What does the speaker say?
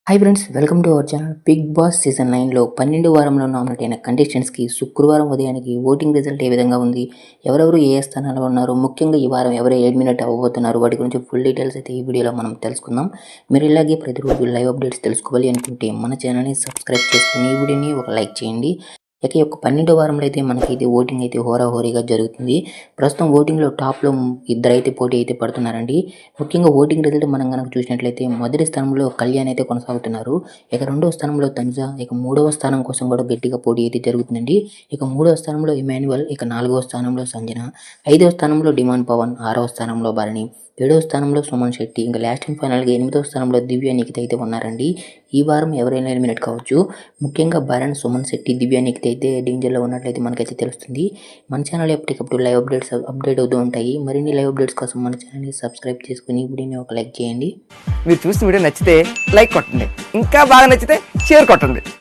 Hi friends, welcome to our channel. Bigg Boss season 9లో 12 వారంలో nominate అయిన కంటెస్టెంట్స్కి శుక్రవారం ఉదయానికి ఓటింగ్ రిజల్ట్ ఏ విధంగా ఉంది, ఎవరెవరు ఏ స్థానాల్లో ఉన్నారు, ముఖ్యంగా ఈ వారం ఎవరు ఎలిమినేట్ అవ్వబోతున్నారు, వాటి గురించి ఫుల్ డీటెయిల్స్ అయితే ఈ వీడియోలో మనం తెలుసుకుందాం. మీరు ఇలాగే ప్రతిరోజు లైవ్ అప్డేట్స్ తెలుసుకోవాలి అనుకుంటే మన ఛానల్ని సబ్స్క్రైబ్ చేసుకుని ఈ వీడియోని ఒక లైక్ చేయండి. ఇక ఈ యొక్క 12వ వారంలో అయితే మనకి ఇది ఓటింగ్ అయితే హోరాహోరీగా జరుగుతుంది. ప్రస్తుతం ఓటింగ్లో టాప్లో ఇద్దరైతే పోటీ అయితే పడుతున్నారండి. ముఖ్యంగా ఓటింగ్ రిజల్ట్ మనం కనుక చూసినట్లయితే మొదటి స్థానంలో కళ్యాణ్ అయితే కొనసాగుతున్నారు. ఇక రెండవ స్థానంలో తనుజ, ఇక మూడవ స్థానం కోసం కూడా గట్టిగా పోటీ అయితే జరుగుతుందండి. ఇక మూడవ స్థానంలో ఇమాన్యువల్, ఇక నాలుగవ స్థానంలో సంజన, ఐదవ స్థానంలో డిమాండ్ పవన్, ఆరవ స్థానంలో భరణి, ఏడవ స్థానంలో సుమన్ శెట్టి, ఇంకా లాస్ట్ అండ్ ఫైనల్గా ఎనిమిదవ స్థానంలో దివ్య నిఖిత అయితే ఉన్నారండి. ఈ వారం ఎవరైనా ఎలిమినేట్ కావచ్చు. ముఖ్యంగా భరణ్, సుమన్ శెట్టి, దివ్య నిఖిత అయితే డేంజర్లో ఉన్నట్లయితే మనకైతే తెలుస్తుంది. మన ఛానల్ ఎప్పటికప్పుడు లైవ్ అప్డేట్ అవుతూ ఉంటాయి. మరిన్ని లైవ్ అప్డేట్స్ కోసం మన ఛానల్ని సబ్స్క్రైబ్ చేసుకుని వీడియోని ఒక లైక్ చేయండి. మీరు చూసిన వీడియో నచ్చితే లైక్ కొట్టండి, ఇంకా బాగా నచ్చితే షేర్ కొట్టండి.